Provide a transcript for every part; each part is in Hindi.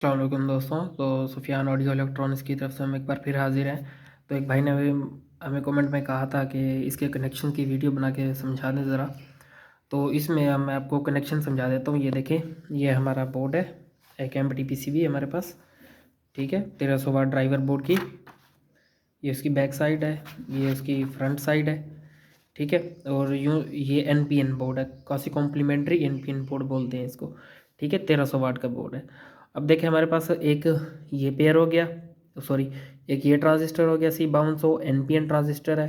अस्सलाम वालेकुम दोस्तों। तो सुफियान ऑडियो इलेक्ट्रॉनिक्स की तरफ से हम एक बार फिर हाजिर हैं। तो एक भाई ने हमें कमेंट में कहा था कि इसके कनेक्शन की वीडियो बना के समझा दें ज़रा। तो इसमें अब मैं आपको कनेक्शन समझा देता हूँ। ये देखें, ये हमारा बोर्ड है, एक एमपटी पीसीबी है हमारे पास। ठीक है, 1300 वाट ड्राइवर बोर्ड की। ये उसकी बैक साइड है, ये उसकी फ्रंट साइड है। ठीक है, और यूँ ये एनपीएन बोर्ड है, काफ़ी कॉम्प्लीमेंट्री एनपीएन बोर्ड बोलते हैं इसको। ठीक है, 1300 वाट का बोर्ड है। अब देखें, हमारे पास एक ये पेयर हो गया, सॉरी, एक ये ट्रांजिस्टर हो गया C5200 एनपीएन ट्रांजिस्टर है,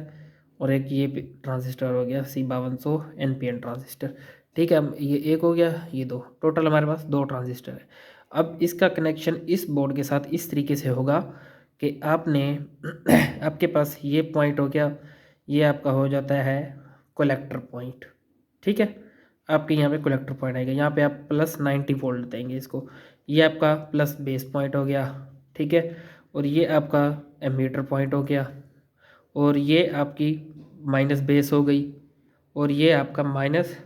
और एक ये ट्रांजिस्टर हो गया C5200 एनपीएन ट्रांजिस्टर। ठीक है, अब ये एक हो गया, ये दो, टोटल हमारे पास दो ट्रांजिस्टर है। अब इसका कनेक्शन इस बोर्ड के साथ इस तरीके से होगा कि आपने आपके पास ये पॉइंट हो गया, ये आपका हो जाता है कलेक्टर पॉइंट। ठीक है, आपके यहाँ पे कलेक्टर पॉइंट आएगा, यहाँ पे आप +90 वोल्ट देंगे इसको। ये आपका प्लस बेस पॉइंट हो गया। ठीक है, और ये आपका एमीटर पॉइंट हो गया, और ये आपकी माइनस बेस हो गई, और ये आपका माइनस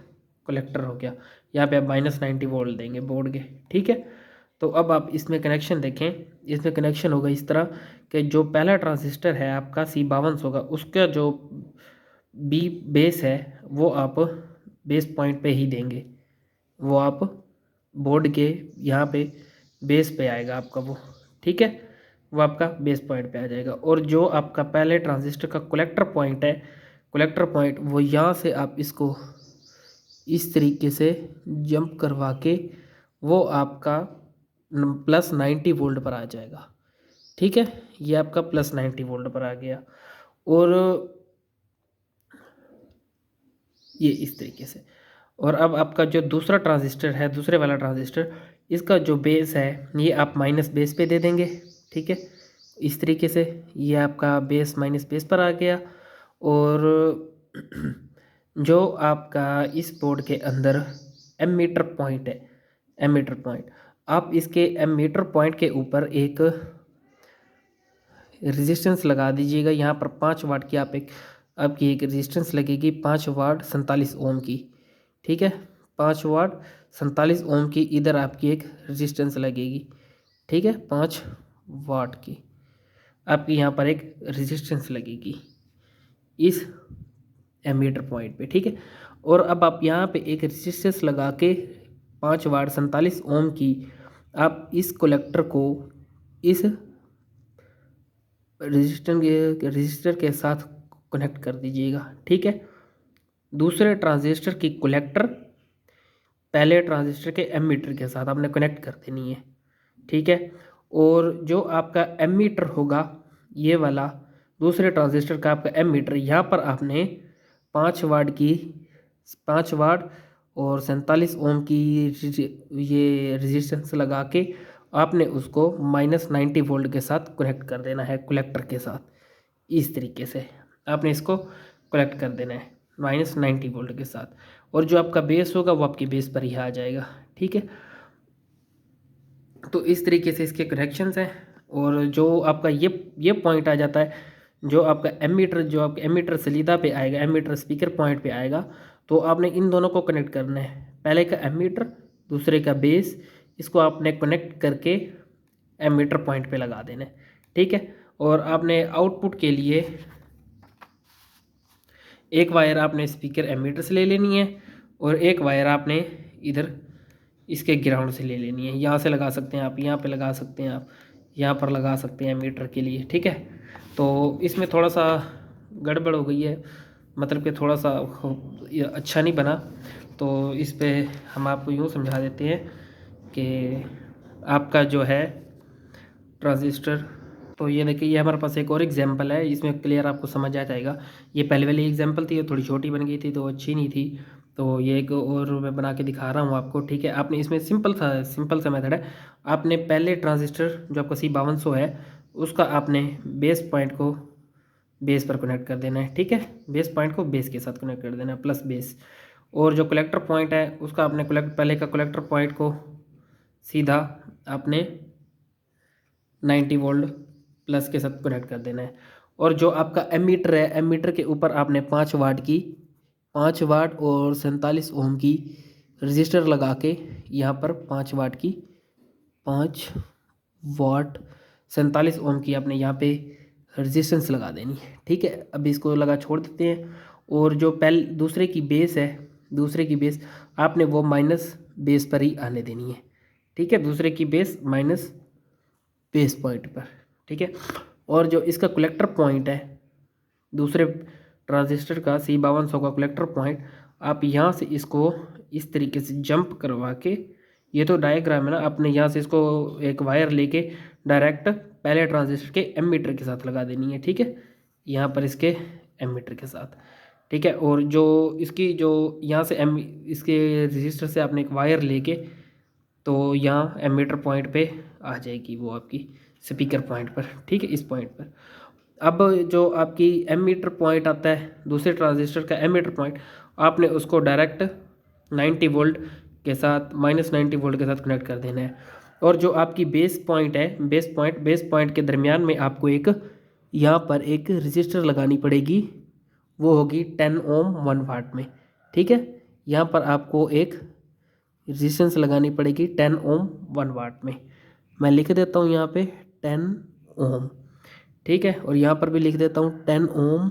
कलेक्टर हो गया। यहाँ पे आप -90 वोल्ट देंगे बोर्ड के। ठीक है, तो अब आप इसमें कनेक्शन देखें। इसमें कनेक्शन होगा इस तरह कि जो पहला ट्रांजिस्टर है आपका C5200 होगा, उसका जो बी बेस है वो आप बेस पॉइंट पे ही देंगे। वो आप बोर्ड के यहाँ पे बेस पे आएगा आपका वो। ठीक है, वो आपका बेस पॉइंट पे आ जाएगा। और जो आपका पहले ट्रांजिस्टर का कलेक्टर पॉइंट है, कलेक्टर पॉइंट वो यहाँ से आप इसको इस तरीके से जंप करवा के वो आपका +90 वोल्ट पर आ जाएगा। ठीक है, ये आपका +90 वोल्ट पर आ गया। और ये इस तरीके से। और अब आपका जो दूसरा ट्रांजिस्टर है, दूसरे वाला ट्रांजिस्टर, इसका जो बेस है ये आप माइनस बेस पे दे देंगे। ठीक है, इस तरीके से ये आपका बेस माइनस बेस पर आ गया। और जो आपका इस बोर्ड के अंदर एमीटर पॉइंट है, एमीटर पॉइंट, आप इसके एमीटर पॉइंट के ऊपर एक रेजिस्टेंस लगा दीजिएगा। यहाँ पर 5 वाट की आपकी एक रेजिस्टेंस लगेगी, 5 वाट 47 ओम की। ठीक है, 5 वाट 47 ओम की इधर आपकी एक रेजिस्टेंस लगेगी। ठीक है, 5 वाट की आपकी यहाँ पर एक रेजिस्टेंस लगेगी इस एमीटर पॉइंट पे। ठीक है, और अब आप यहाँ पे एक रेजिस्टेंस लगा के 5 वाट 47 ओम की आप इस कलेक्टर को इस रजिस्टर के साथ कनेक्ट कर दीजिएगा। ठीक है, दूसरे ट्रांजिस्टर की कलेक्टर पहले ट्रांजिस्टर के एमीटर के साथ आपने कनेक्ट कर देनी है। ठीक है, और जो आपका एमीटर होगा ये वाला, दूसरे ट्रांजिस्टर का आपका एमीटर, यहाँ पर आपने 5 वाट की 5 वाट और 47 ओम की ये रेजिस्टेंस लगा के आपने उसको -90 वोल्ट के साथ कनेक्ट कर देना है कलेक्टर के साथ। इस तरीके से आपने इसको कलेक्ट कर देना है -90 वोल्ट के साथ। और जो आपका बेस होगा वो आपकी बेस पर ही आ जाएगा। ठीक है, तो इस तरीके से इसके कनेक्शंस हैं। और जो आपका ये पॉइंट आ जाता है, जो आपका एमीटर, जो आपका एमीटर सलीदा पे आएगा, एमीटर स्पीकर पॉइंट पे आएगा, तो आपने इन दोनों को कनेक्ट करना है। पहले का एमीटर, दूसरे का बेस, इसको आपने कनेक्ट करके एमीटर पॉइंट पे लगा देना है। ठीक है, और आपने आउटपुट के लिए एक वायर आपने स्पीकर एमीटर से ले लेनी है, और एक वायर आपने इधर इसके ग्राउंड से ले लेनी है। यहाँ से लगा सकते हैं आप, यहाँ पे लगा सकते हैं आप, यहाँ पर लगा सकते हैं मीटर के लिए। ठीक है, तो इसमें थोड़ा सा गड़बड़ हो गई है, मतलब कि थोड़ा सा ये अच्छा नहीं बना। तो इस पे हम आपको यूँ समझा देते हैं कि आपका जो है ट्रांजिस्टर, तो ये देखिए, ये हमारे पास एक और एग्जांपल है, इसमें क्लियर आपको समझ आ जाएगा। ये पहले वाली एग्जांपल थी, ये थोड़ी छोटी बन गई थी तो अच्छी नहीं थी, तो ये एक और मैं बना के दिखा रहा हूँ आपको। ठीक है, आपने इसमें सिंपल सा मेथड है। आपने पहले ट्रांजिस्टर जो आपका C5200 है, उसका आपने बेस पॉइंट को बेस पर कनेक्ट कर देना है। ठीक है, बेस पॉइंट को बेस के साथ कनेक्ट कर देना है, प्लस बेस। और जो कलेक्टर पॉइंट है उसका आपने पहले का कलेक्टर पॉइंट को सीधा आपने 90 वोल्ट प्लस के साथ कनेक्ट कर देना है। और जो आपका एमीटर है, एमीटर के ऊपर आपने 5 वाट और 47 ओम की रजिस्टर लगा के यहाँ पर 5 वाट की 5 वाट 47 ओम की आपने यहाँ पे रेजिस्टेंस लगा देनी है। ठीक है, अब इसको लगा छोड़ देते हैं। और जो दूसरे की बेस है, दूसरे की बेस आपने वो माइनस बेस पर ही आने देनी है। ठीक है, दूसरे की बेस माइनस बेस पॉइंट पर। ठीक है, और जो इसका कलेक्टर पॉइंट है दूसरे ट्रांजिस्टर का C5200 का कलेक्टर पॉइंट, आप यहाँ से इसको इस तरीके से जंप करवा के, ये तो डायग्राम है ना, आपने यहाँ से इसको एक वायर लेके डायरेक्ट पहले ट्रांजिस्टर के एमीटर के साथ लगा देनी है। ठीक है, यहाँ पर इसके एमीटर के साथ। ठीक है, और जो इसकी जो यहाँ से इसके रजिस्टर से आपने एक वायर लेके तो यहाँ एमीटर पॉइंट पे आ जाएगी वो आपकी स्पीकर पॉइंट पर। ठीक है, इस पॉइंट पर। अब जो आपकी एमीटर पॉइंट आता है दूसरे ट्रांजिस्टर का एमीटर पॉइंट, आपने उसको डायरेक्ट 90 वोल्ट के साथ -90 वोल्ट के साथ कनेक्ट कर देना है। और जो आपकी बेस पॉइंट है, बेस पॉइंट के दरमियान में आपको एक यहाँ पर एक रजिस्टर लगानी पड़ेगी, वो होगी 10 ओम 1 वाट में। ठीक है, यहाँ पर आपको एक रेजिस्टेंस लगानी पड़ेगी 10 ओम 1 वाट में। मैं लिख देता हूँ यहाँ पे 10 ओम। ठीक है, और यहाँ पर भी लिख देता हूँ 10 ओम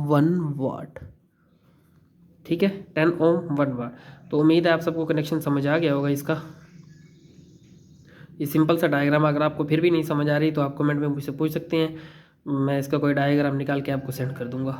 1 वाट। ठीक है, 10 ओम 1 वाट। तो उम्मीद है आप सबको कनेक्शन समझ आ गया होगा इसका। ये सिंपल सा डायग्राम, अगर आपको फिर भी नहीं समझ आ रही तो आप कमेंट में मुझसे पूछ सकते हैं, मैं इसका कोई डायग्राम निकाल के आपको सेंड कर दूंगा।